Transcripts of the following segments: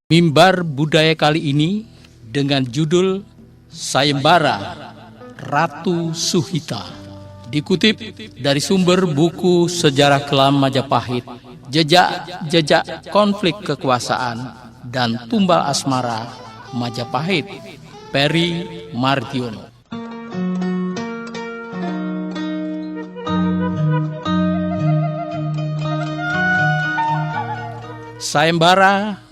Mimbar budaya kali ini dengan judul Sayembara Ratu Suhita. Dikutip dari sumber buku Sejarah Kelam Majapahit, Jejak-jejak konflik kekuasaan dan tumbal asmara Majapahit, Peri Mardiono. Sayembara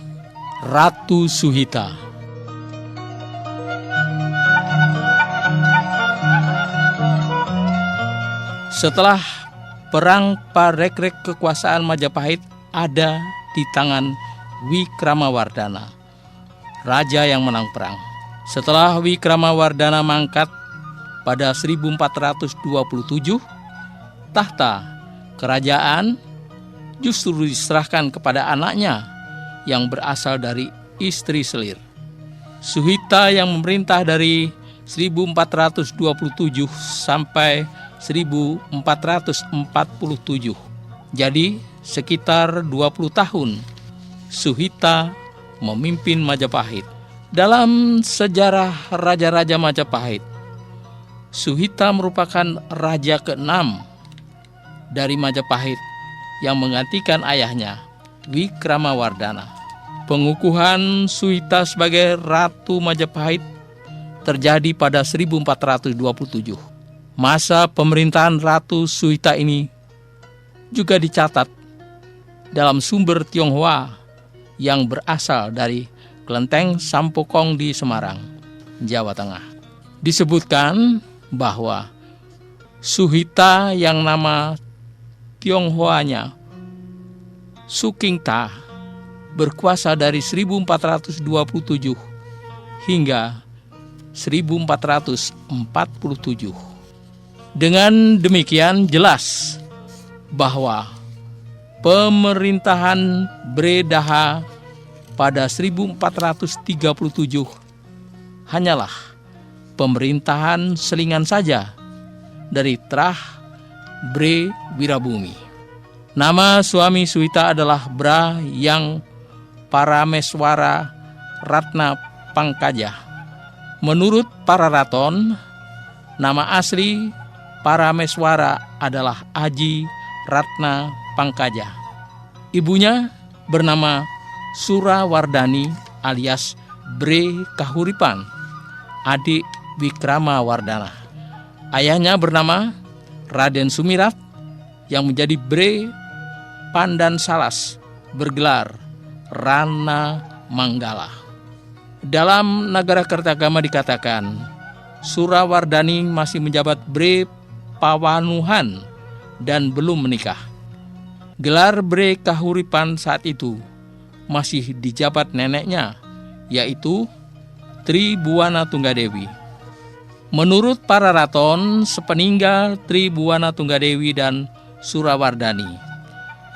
Ratu Suhita. Setelah perang parekrek kekuasaan Majapahit ada di tangan Wikramawardhana, raja yang menang perang. Setelah Wikramawardhana mangkat pada 1427, tahta kerajaan justru diserahkan kepada anaknya yang berasal dari istri selir. Suhita yang memerintah dari 1427 sampai 1447. Jadi sekitar 20 tahun Suhita memimpin Majapahit. Dalam sejarah raja-raja Majapahit, Suhita merupakan raja ke-6 dari Majapahit yang menggantikan ayahnya, Wikramawardhana. Pengukuhan Suhita sebagai Ratu Majapahit terjadi pada 1427. Masa pemerintahan Ratu Suhita ini juga dicatat dalam sumber Tionghoa yang berasal dari Kelenteng Sampokong di Semarang, Jawa Tengah. Disebutkan bahwa Suhita yang nama Tionghoanya Sukingta berkuasa dari 1427 hingga 1447. Dengan demikian jelas bahwa pemerintahan Bre Daha pada 1437 hanyalah pemerintahan selingan saja dari Trah Bre Wirabumi. Nama suami Suhita adalah Bra yang Parameswara Ratna Pangkaja. Menurut para raton, nama asli Parameswara adalah Aji Ratna Pangkaja. Ibunya bernama Surawardhani alias Bre Kahuripan, adik Wikramawardhana. Ayahnya bernama Raden Sumirat yang menjadi Bre Pandan Salas, bergelar Rana Manggala. Dalam Nagara Kertagama dikatakan, Surawardhani masih menjabat Bre Pawanuhan dan belum menikah. Gelar Bre Kahuripan saat itu masih dijabat neneknya, yaitu Tri Buwana Tunggadewi. Menurut para raton, sepeninggal Tri Buwana Tunggadewi dan Surawardhani,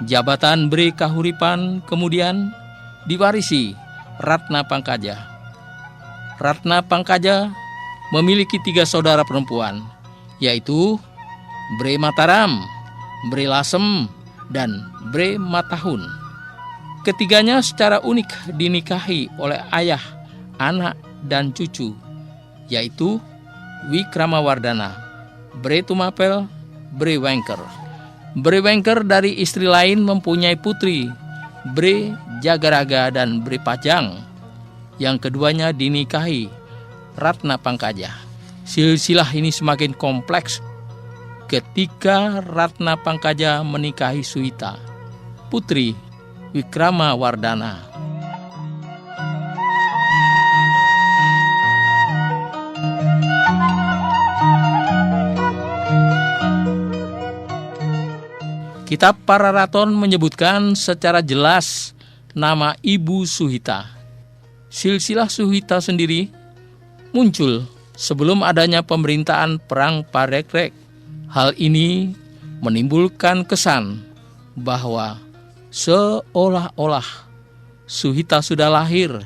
jabatan Bre Kahuripan kemudian diwarisi Ratna Pangkaja. Ratna Pangkaja memiliki 3 saudara perempuan, yaitu Bre Mataram, Bre Lasem, dan Bre Matahun. Ketiganya secara unik dinikahi oleh ayah, anak, dan cucu, yaitu Wikramawardhana, Bre Tumapel, Bre Wengker. Bre Wengker dari istri lain mempunyai putri, Bre Jagaraga dan Bre Pajang, yang keduanya dinikahi Ratna Pangkaja. Silsilah ini semakin kompleks ketika Ratna Pangkaja menikahi Suhita, putri Wikramawardhana. Kitab para raton menyebutkan secara jelas nama ibu Suhita. Silsilah Suhita sendiri muncul sebelum adanya pemerintahan perang parekrek. Hal ini menimbulkan kesan bahwa seolah-olah Suhita sudah lahir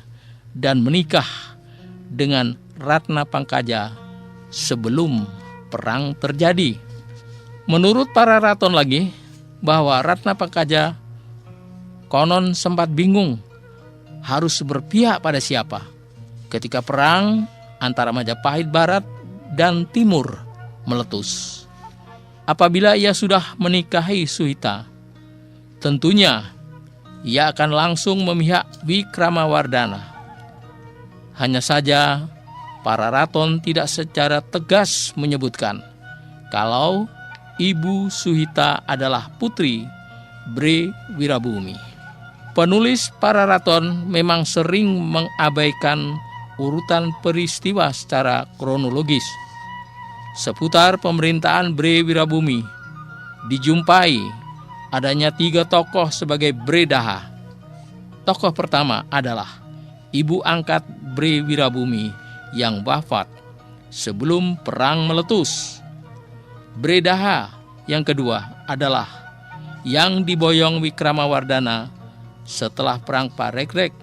dan menikah dengan Ratna Pangkaja sebelum perang terjadi. Menurut para raton lagi, bahwa Ratna Pangkaja konon sempat bingung harus berpihak pada siapa ketika perang antara Majapahit Barat dan Timur meletus. Apabila ia sudah menikahi Suhita, tentunya ia akan langsung memihak Wikramawardhana. Hanya saja Pararaton tidak secara tegas menyebutkan kalau Ibu Suhita adalah putri Bre Wirabumi. Penulis Pararaton memang sering mengabaikan urutan peristiwa secara kronologis. Seputar pemerintahan Bre Wirabumi dijumpai adanya 3 tokoh sebagai Bre Daha. Tokoh pertama adalah ibu angkat Bre Wirabumi yang wafat sebelum perang meletus. Bre Daha yang kedua adalah yang diboyong Wikramawardhana setelah perang Parekrek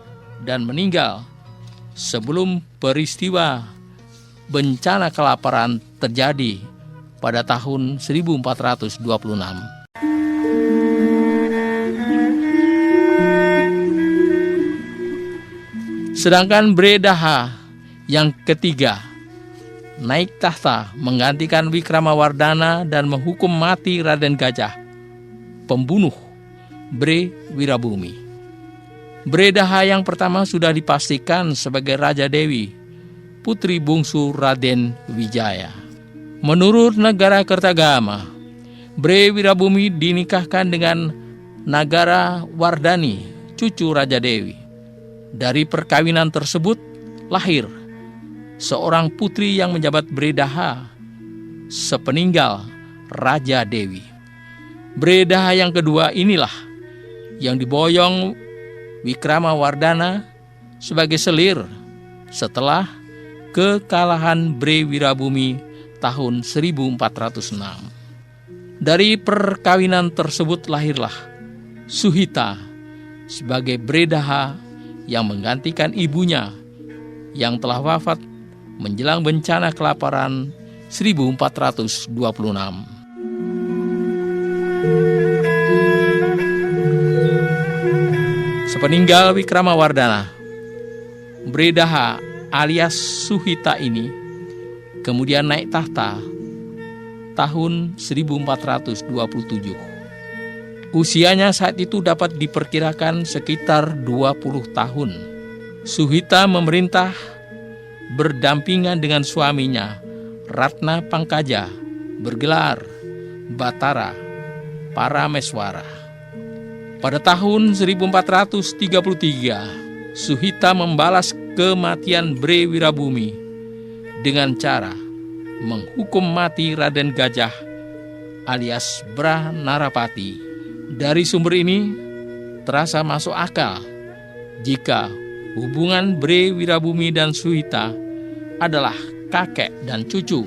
dan meninggal sebelum peristiwa bencana kelaparan terjadi pada tahun 1426. Sedangkan Bre Daha yang ketiga naik tahta menggantikan Wikramawardhana dan menghukum mati Raden Gajah, pembunuh Bre Wirabumi. Bre Daha yang pertama sudah dipastikan sebagai Raja Dewi, putri bungsu Raden Wijaya. Menurut Negara Kertagama, Bre Wirabumi dinikahkan dengan Nagara Wardani, cucu Raja Dewi. Dari perkawinan tersebut lahir seorang putri yang menjabat Bre Daha sepeninggal Raja Dewi. Bre Daha yang kedua inilah yang diboyong Wikramawardhana sebagai selir setelah kekalahan Bre Wirabumi tahun 1406. Dari perkawinan tersebut lahirlah Suhita sebagai Bre Daha yang menggantikan ibunya yang telah wafat menjelang bencana kelaparan 1426. Sepeninggal Wikramawardhana, Bre Daha alias Suhita ini kemudian naik tahta tahun 1427. Usianya saat itu dapat diperkirakan sekitar 20 tahun. Suhita memerintah berdampingan dengan suaminya Ratna Pangkaja bergelar Batara Parameswara. Pada tahun 1433, Suhita membalas kematian Bre Wirabumi dengan cara menghukum mati Raden Gajah alias Bra Narapati. Dari sumber ini terasa masuk akal jika hubungan Bre Wirabumi dan Suhita adalah kakek dan cucu,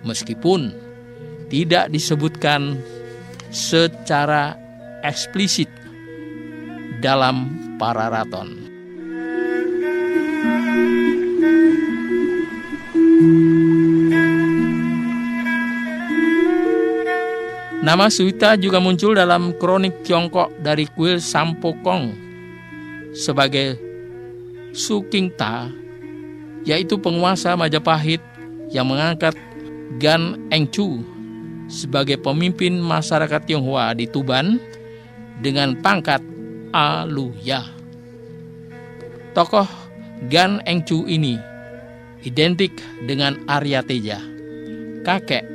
meskipun tidak disebutkan secara eksplisit dalam Pararaton. Nama Suhita juga muncul dalam kronik Tiongkok dari kuil Sampokong sebagai Su King Ta, yaitu penguasa Majapahit yang mengangkat Gan Engcu sebagai pemimpin masyarakat Tionghoa di Tuban dengan pangkat Aluya. Tokoh Gan Engcu ini identik dengan Arya Teja, kakek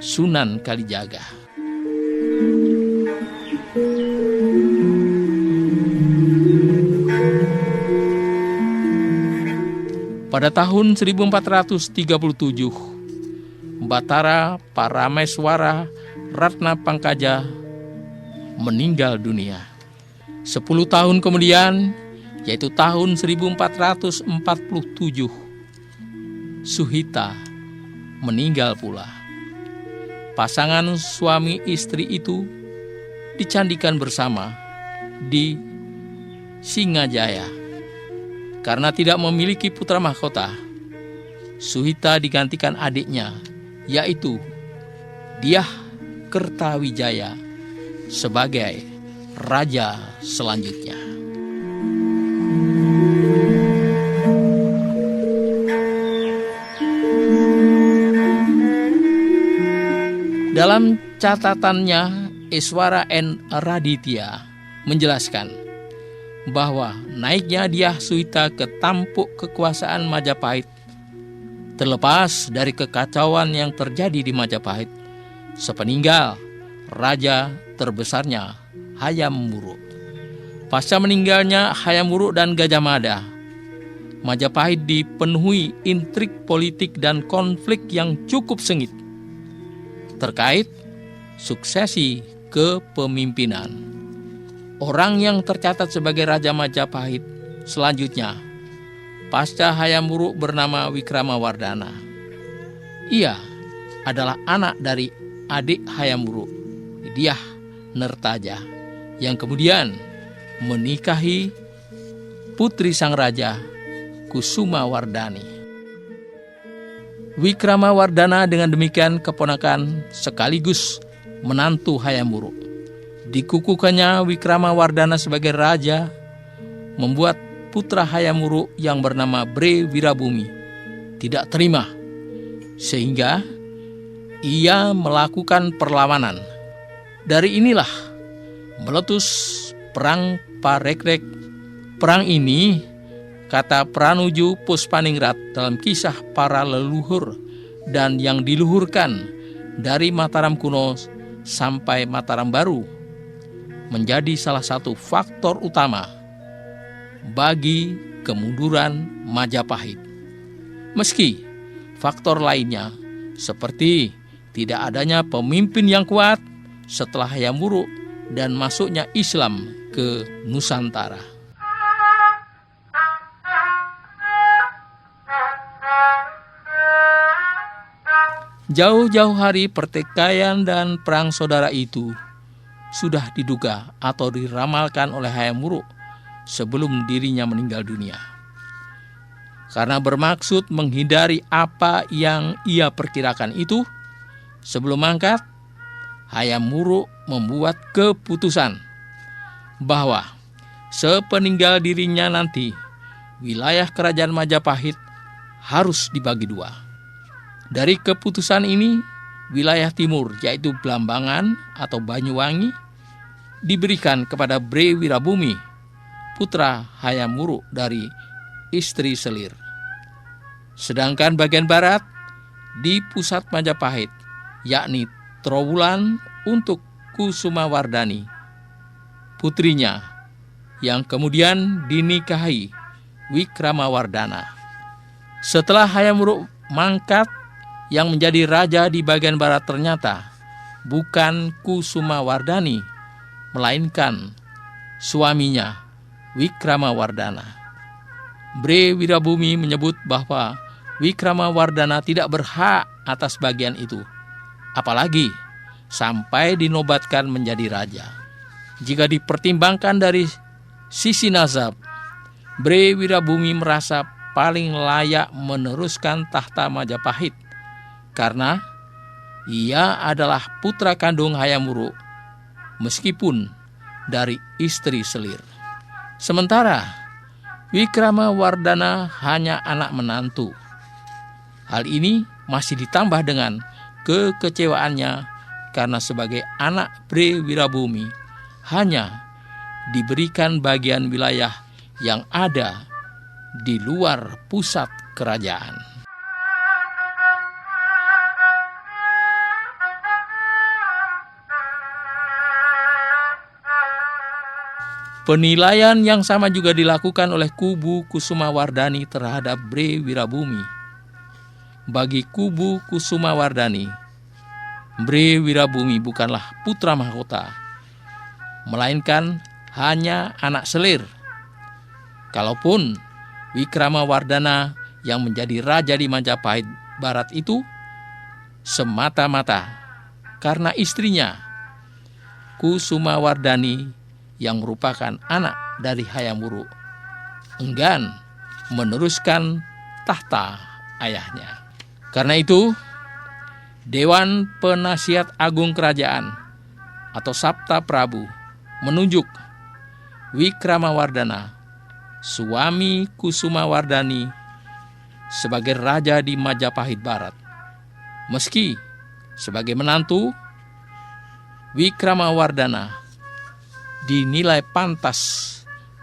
Sunan Kalijaga. Pada tahun 1437, Batara Parameswara Ratna Pangkaja meninggal dunia. 10 tahun kemudian, yaitu tahun 1447, Suhita meninggal pula. Pasangan suami istri itu dicandikan bersama di Singajaya. Karena tidak memiliki putra mahkota, Suhita digantikan adiknya, yaitu Dyah Kertawijaya sebagai raja selanjutnya. Dalam catatannya, Eswara N. Raditya menjelaskan bahwa naiknya Dyah Suhita ke tampuk kekuasaan Majapahit, terlepas dari kekacauan yang terjadi di Majapahit sepeninggal raja terbesarnya Hayam Wuruk. Pasca meninggalnya Hayam Wuruk dan Gajah Mada, Majapahit dipenuhi intrik politik dan konflik yang cukup sengit terkait suksesi kepemimpinan. Orang yang tercatat sebagai Raja Majapahit selanjutnya pasca Hayam Wuruk bernama Wikramawardhana. Ia adalah anak dari adik Hayam Wuruk, Dyah Nertaja, yang kemudian menikahi putri sang raja Kusumawardhani. Wikramawardhana dengan demikian keponakan sekaligus menantu Hayam Wuruk. Dikukuhkannya Wikramawardhana sebagai raja membuat putra Hayam Wuruk yang bernama Bre Wirabumi tidak terima, sehingga ia melakukan perlawanan. Dari inilah meletus perang Parekrek. Perang ini, kata Pranuju Puspaningrat dalam kisah para leluhur dan yang diluhurkan dari Mataram kuno sampai Mataram baru, menjadi salah satu faktor utama bagi kemunduran Majapahit. Meski faktor lainnya seperti tidak adanya pemimpin yang kuat setelah Hayam Wuruk dan masuknya Islam ke Nusantara. Jauh-jauh hari pertikaian dan perang saudara itu sudah diduga atau diramalkan oleh Hayam Wuruk sebelum dirinya meninggal dunia. Karena bermaksud menghindari apa yang ia perkirakan itu, sebelum mangkat, Hayam Wuruk membuat keputusan bahwa sepeninggal dirinya nanti, wilayah kerajaan Majapahit harus dibagi dua. Dari keputusan ini, wilayah timur yaitu Blambangan atau Banyuwangi diberikan kepada Bre Wirabumi, putra Hayam Wuruk dari istri Selir. Sedangkan bagian barat di pusat Majapahit, yakni Trowulan untuk Kusumawardhani, putrinya yang kemudian dinikahi Wikramawardhana. Setelah Hayam Wuruk mangkat, yang menjadi raja di bagian barat ternyata bukan Kusumawardhani, melainkan suaminya Wikramawardhana. Bre Wirabumi menyebut bahwa Wikramawardhana tidak berhak atas bagian itu, apalagi sampai dinobatkan menjadi raja. Jika dipertimbangkan dari sisi nazab, Bre Wirabumi merasa paling layak meneruskan tahta Majapahit karena ia adalah putra kandung Hayam Wuruk meskipun dari istri Selir. Sementara Wikramawardhana hanya anak menantu. Hal ini masih ditambah dengan kekecewaannya karena sebagai anak Bre Wirabumi hanya diberikan bagian wilayah yang ada di luar pusat kerajaan. Penilaian yang sama juga dilakukan oleh kubu Kusumawardhani terhadap Bre Wirabumi. Bagi kubu Kusumawardhani, Bre Wirabumi bukanlah putra mahkota, melainkan hanya anak selir. Kalaupun Wikramawardhana yang menjadi raja di Majapahit Barat itu semata-mata karena istrinya Kusumawardhani yang merupakan anak dari Hayam Wuruk enggan meneruskan tahta ayahnya. Karena itu, Dewan Penasihat Agung Kerajaan atau Sabta Prabu menunjuk Wikramawardhana, suami Kusumawardhani, sebagai raja di Majapahit Barat. Meski sebagai menantu, Wikramawardhana dinilai pantas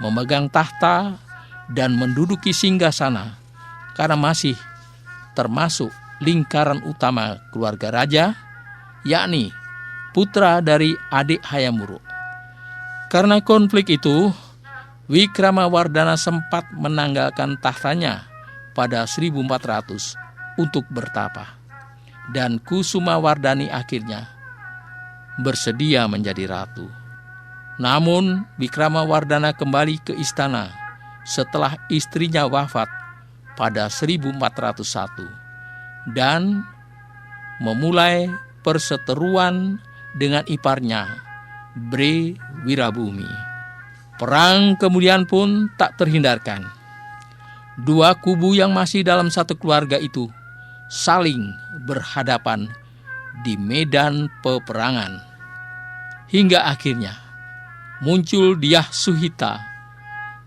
memegang tahta dan menduduki singgasana karena masih termasuk lingkaran utama keluarga raja, yakni putra dari adik Hayam Wuruk. Karena konflik itu, Wikramawardhana sempat menanggalkan tahtanya pada 1400 untuk bertapa, dan Kusumawardhani akhirnya bersedia menjadi ratu. Namun Wikramawardhana kembali ke istana setelah istrinya wafat pada 1401 dan memulai perseteruan dengan iparnya, Bre Wirabumi. Perang kemudian pun tak terhindarkan. Dua kubu yang masih dalam satu keluarga itu saling berhadapan di medan peperangan. Hingga akhirnya muncul Dyah Suhita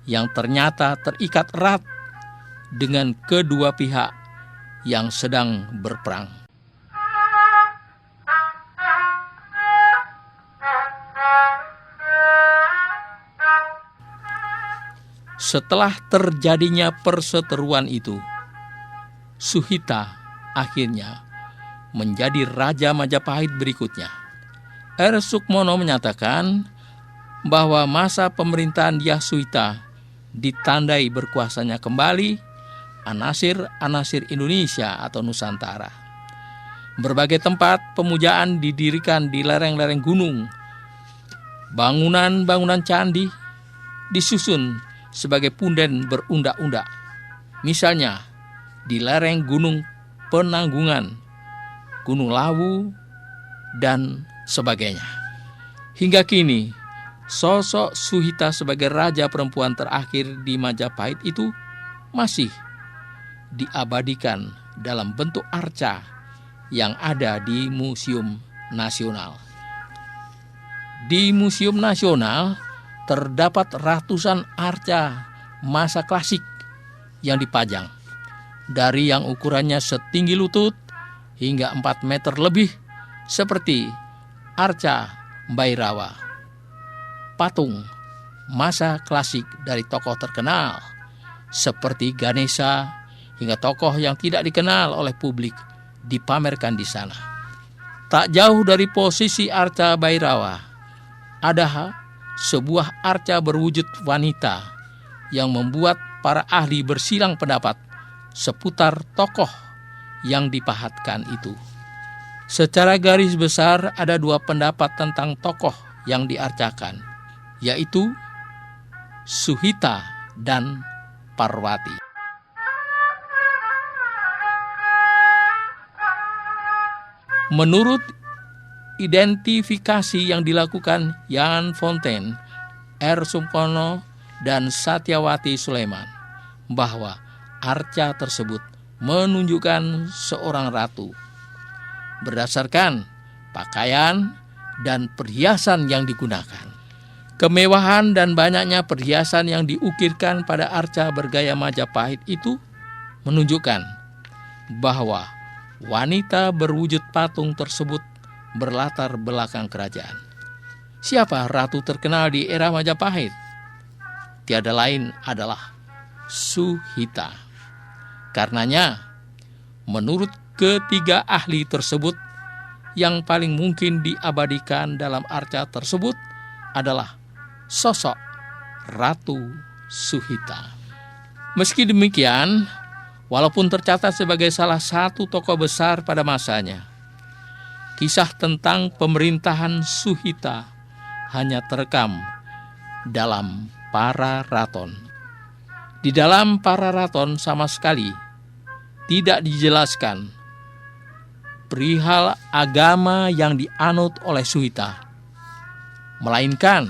yang ternyata terikat erat dengan kedua pihak yang sedang berperang. Setelah terjadinya perseteruan itu, Suhita akhirnya menjadi Raja Majapahit berikutnya. R. Sukmono menyatakan bahwa masa pemerintahan Dyah Suhita ditandai berkuasanya kembali anasir-anasir Indonesia atau Nusantara. Berbagai tempat pemujaan didirikan di lereng-lereng gunung. Bangunan-bangunan candi disusun sebagai punden berundak-undak. Misalnya di lereng Gunung Penanggungan, Gunung Lawu, dan sebagainya. Hingga kini, sosok Suhita sebagai raja perempuan terakhir di Majapahit itu masih diabadikan dalam bentuk arca yang ada di Museum Nasional. Di Museum Nasional terdapat ratusan arca masa klasik yang dipajang, dari yang ukurannya setinggi lutut hingga 4 meter lebih, seperti arca Bhairava, patung masa klasik dari tokoh terkenal seperti Ganesha, hingga tokoh yang tidak dikenal oleh publik dipamerkan di sana. Tak jauh dari posisi arca Bhairava ada sebuah arca berwujud wanita yang membuat para ahli bersilang pendapat seputar tokoh yang dipahatkan itu. Secara garis besar ada 2 pendapat tentang tokoh yang diarcakan, yaitu Suhita dan Parwati. Menurut identifikasi yang dilakukan Jan Fontaine, R. Sukmono, dan Satyawati Sulaiman, bahwa arca tersebut menunjukkan seorang ratu berdasarkan pakaian dan perhiasan yang digunakan. Kemewahan dan banyaknya perhiasan yang diukirkan pada arca bergaya Majapahit itu menunjukkan bahwa wanita berwujud patung tersebut berlatar belakang kerajaan. Siapa ratu terkenal di era Majapahit? Tiada lain adalah Suhita. Karenanya, menurut ketiga ahli tersebut, yang paling mungkin diabadikan dalam arca tersebut adalah sosok Ratu Suhita. Meski demikian, walaupun tercatat sebagai salah satu tokoh besar pada masanya, kisah tentang pemerintahan Suhita hanya terekam dalam Pararaton. Di dalam Pararaton sama sekali tidak dijelaskan perihal agama yang dianut oleh Suhita, melainkan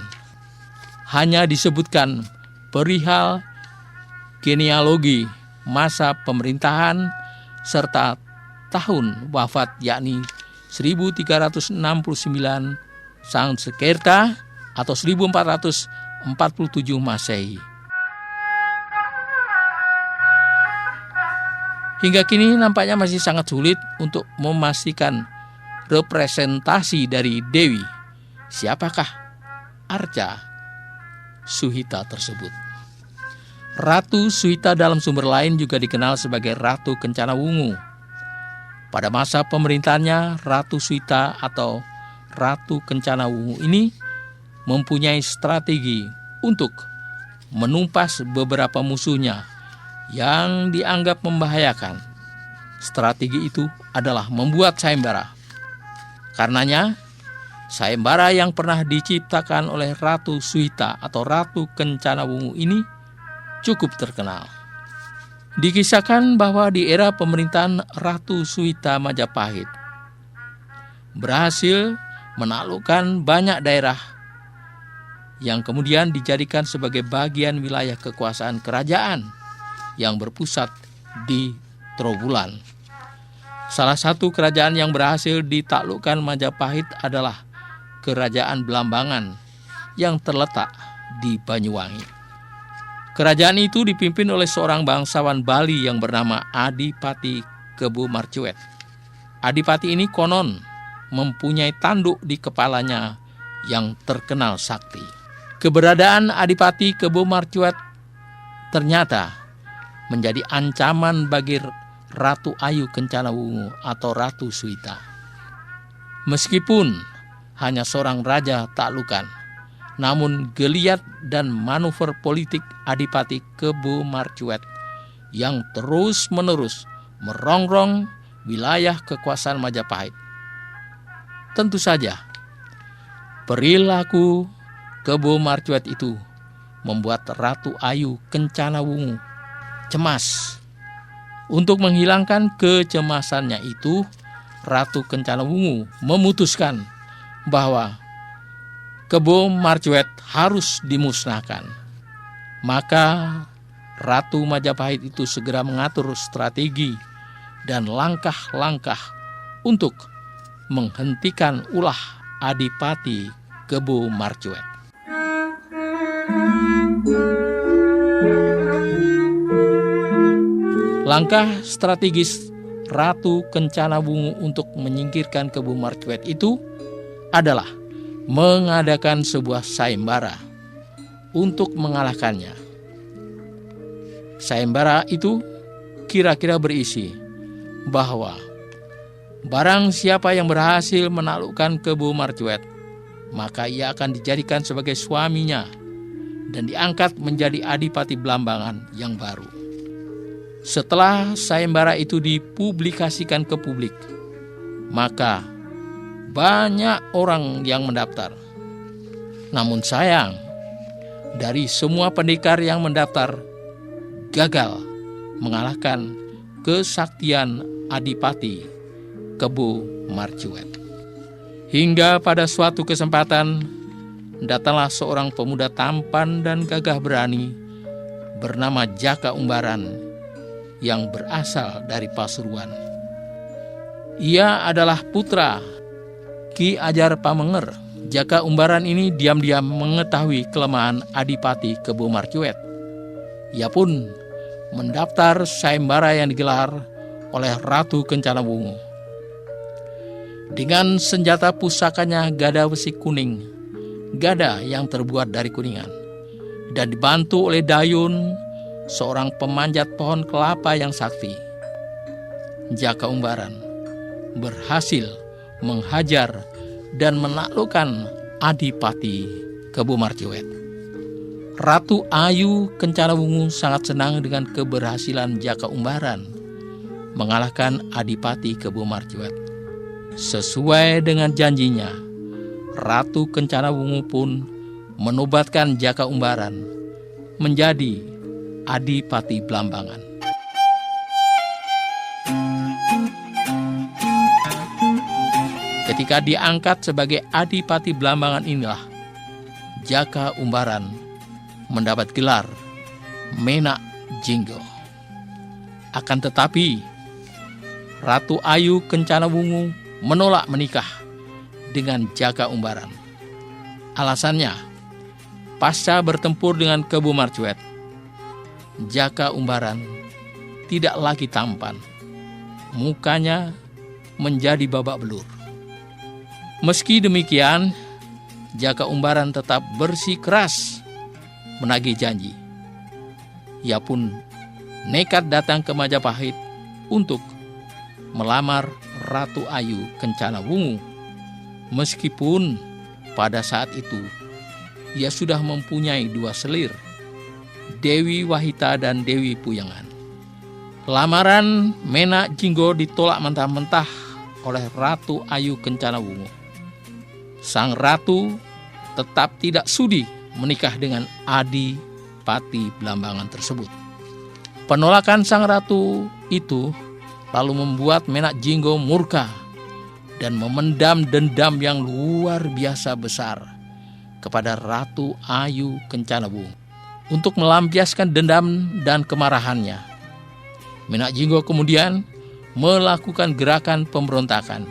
hanya disebutkan perihal genealogi masa pemerintahan serta tahun wafat, yakni 1369 Sanskerta atau 1447 Masehi. Hingga kini nampaknya masih sangat sulit untuk memastikan representasi dari Dewi. Siapakah Arca Suhita tersebut? Ratu Suhita dalam sumber lain juga dikenal sebagai Ratu Kencana Wungu. Pada masa pemerintahannya, Ratu Suhita atau Ratu Kencana Wungu ini mempunyai strategi untuk menumpas beberapa musuhnya yang dianggap membahayakan. Strategi itu adalah membuat sayembara. Karenanya, sayembara yang pernah diciptakan oleh Ratu Suhita atau Ratu Kencana Wungu ini cukup terkenal. Dikisahkan bahwa di era pemerintahan Ratu Suhita Majapahit berhasil menaklukkan banyak daerah yang kemudian dijadikan sebagai bagian wilayah kekuasaan kerajaan yang berpusat di Trowulan. Salah satu kerajaan yang berhasil ditaklukkan Majapahit adalah Kerajaan Belambangan yang terletak di Banyuwangi. Kerajaan itu dipimpin oleh seorang bangsawan Bali yang bernama Adipati Kebo Marcuet. Adipati ini konon mempunyai tanduk di kepalanya yang terkenal sakti. Keberadaan Adipati Kebo Marcuet ternyata menjadi ancaman bagi Ratu Ayu Kencana Wungu atau Ratu Suhita. Meskipun hanya seorang raja taklukan, namun geliat dan manuver politik Adipati Kebo Marcuet yang terus-menerus merongrong wilayah kekuasaan Majapahit. Tentu saja, perilaku Kebo Marcuet itu membuat Ratu Ayu Kencana Wungu cemas. Untuk menghilangkan kecemasannya itu, Ratu Kencana Wungu memutuskan bahwa Kebo Marcuet harus dimusnahkan. Maka Ratu Majapahit itu segera mengatur strategi dan langkah-langkah untuk menghentikan ulah Adipati Kebo Marcuet. Langkah strategis Ratu Kencana Wungu untuk menyingkirkan Kebo Marcuet itu adalah mengadakan sebuah sayembara untuk mengalahkannya. Sayembara itu kira-kira berisi bahwa barang siapa yang berhasil menaklukkan Kebo Marcuet, maka ia akan dijadikan sebagai suaminya dan diangkat menjadi Adipati Belambangan yang baru. Setelah sayembara itu dipublikasikan ke publik, maka banyak orang yang mendaftar. Namun sayang, dari semua pendekar yang mendaftar gagal mengalahkan kesaktian Adipati Kebo Marcuet. Hingga pada suatu kesempatan, datanglah seorang pemuda tampan dan gagah berani bernama Jaka Umbaran yang berasal dari Pasuruan. Ia adalah putra Ki Ajar Pamenger. Jaka Umbaran ini diam-diam mengetahui kelemahan Adipati Kebo Marcuet. Ia pun mendaftar sayembara yang digelar oleh Ratu Kencana Wungu. Dengan senjata pusakanya gada besi kuning, gada yang terbuat dari kuningan, dan dibantu oleh Dayun, seorang pemanjat pohon kelapa yang sakti. Jaka Umbaran berhasil menghajar dan menaklukkan Adipati Kebo Marcuet. Ratu Ayu Kencana Wungu sangat senang dengan keberhasilan Jaka Umbaran mengalahkan Adipati Kebo Marcuet. Sesuai dengan janjinya, Ratu Kencana Wungu pun menobatkan Jaka Umbaran menjadi Adipati Belambangan. Ketika diangkat sebagai Adipati Belambangan inilah Jaka Umbaran mendapat gelar Menak Jinggo. Akan tetapi Ratu Ayu Kencana Wungu menolak menikah dengan Jaka Umbaran. Alasannya, pasca bertempur dengan Kebo Marcuet, Jaka Umbaran tidak lagi tampan. Mukanya menjadi babak belur. Meski demikian, Jaka Umbaran tetap bersikeras menagih janji. Ia pun nekat datang ke Majapahit untuk melamar Ratu Ayu Kencana Wungu. Meskipun pada saat itu ia sudah mempunyai 2 selir, Dewi Wahita dan Dewi Puyangan. Lamaran Menak Jinggo ditolak mentah-mentah oleh Ratu Ayu Kencana Wungu. Sang ratu tetap tidak sudi menikah dengan Adipati Blambangan tersebut. Penolakan sang ratu itu lalu membuat Menak Jinggo murka dan memendam dendam yang luar biasa besar kepada Ratu Ayu Kencana Wungu. Untuk melampiaskan dendam dan kemarahannya, Menak Jinggo kemudian melakukan gerakan pemberontakan.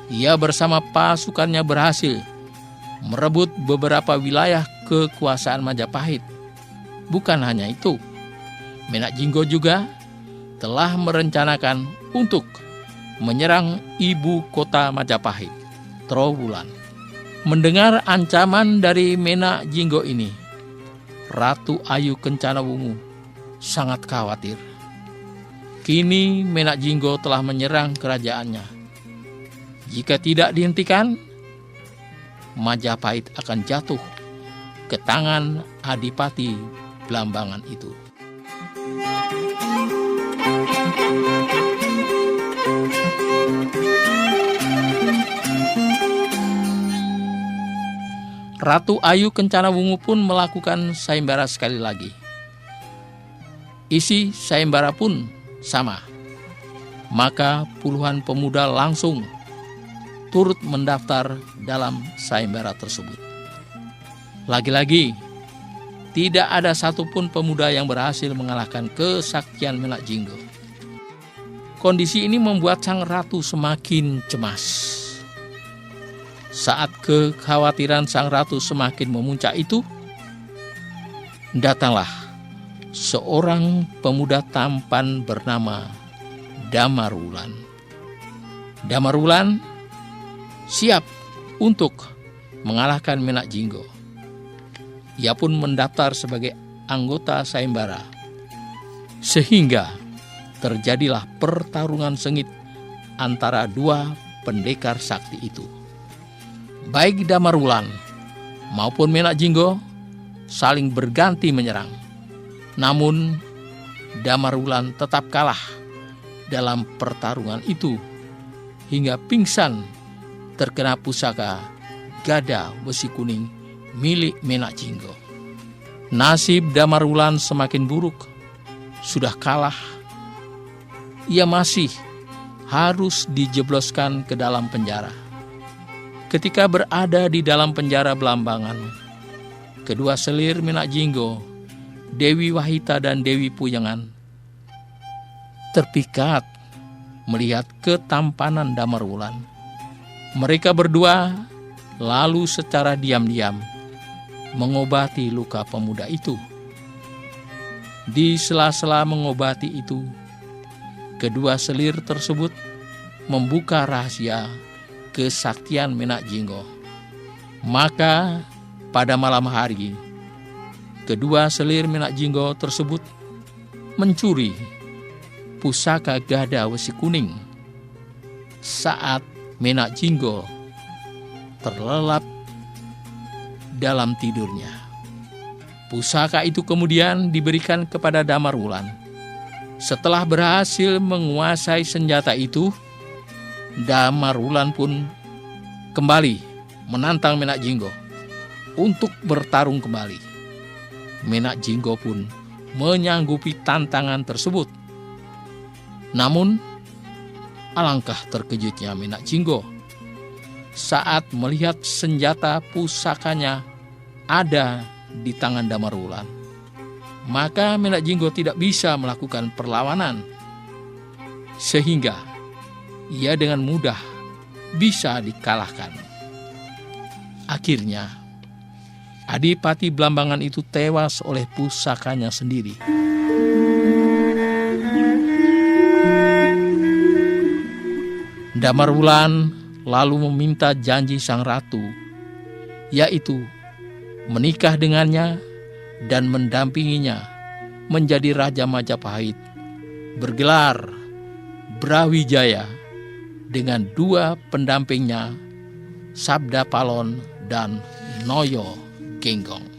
Ia bersama pasukannya berhasil merebut beberapa wilayah kekuasaan Majapahit. Bukan hanya itu, Menak Jinggo juga telah merencanakan untuk menyerang ibu kota Majapahit, Trowulan. Mendengar ancaman dari Menak Jinggo ini, Ratu Ayu Kencana Wungu sangat khawatir. Kini Menak Jinggo telah menyerang kerajaannya. Jika tidak dihentikan, Majapahit akan jatuh ke tangan Adipati Blambangan itu. Ratu Ayu Kencana Wungu pun melakukan sayembara sekali lagi. Isi sayembara pun sama. Maka puluhan pemuda langsung turut mendaftar dalam sayembara tersebut. Lagi-lagi, tidak ada satupun pemuda yang berhasil mengalahkan kesaktian Menak Jinggo. Kondisi ini membuat sang ratu semakin cemas. Saat kekhawatiran sang ratu semakin memuncak itu, datanglah seorang pemuda tampan bernama Damarwulan. Damarwulan siap untuk mengalahkan Menak Jinggo. Ia pun mendaftar sebagai anggota sayembara. Sehingga terjadilah pertarungan sengit antara 2 pendekar sakti itu. Baik Damarwulan maupun Menak Jinggo saling berganti menyerang. Namun Damarwulan tetap kalah dalam pertarungan itu hingga pingsan terkena pusaka gada besi kuning milik Menak Jinggo. Nasib Damarwulan semakin buruk. Sudah kalah, ia masih harus dijebloskan ke dalam penjara. Ketika berada di dalam penjara Blambangan, kedua selir Menak Jinggo, Dewi Wahita dan Dewi Puyangan, terpikat melihat ketampanan Damarwulan. Mereka berdua lalu secara diam-diam mengobati luka pemuda itu. Di sela-sela mengobati itu, kedua selir tersebut membuka rahasia kesaktian Menak Jinggo. Maka pada malam hari, kedua selir Menak Jinggo tersebut mencuri pusaka gada besi kuning saat Menak Jinggo terlelap dalam tidurnya. Pusaka itu kemudian diberikan kepada Damarwulan. Setelah berhasil menguasai senjata itu, Damarwulan pun kembali menantang Menak Jinggo untuk bertarung kembali. Menak Jinggo pun menyanggupi tantangan tersebut. Namun, alangkah terkejutnya Menak Jinggo saat melihat senjata pusakanya ada di tangan Damarwulan. Maka Menak Jinggo tidak bisa melakukan perlawanan, sehingga ia dengan mudah bisa dikalahkan. Akhirnya, Adipati Blambangan itu tewas oleh pusakanya sendiri. Damarwulan lalu meminta janji sang ratu, yaitu menikah dengannya dan mendampinginya menjadi Raja Majapahit, bergelar Brawijaya dengan 2 pendampingnya, Sabda Palon dan Noyo Genggong.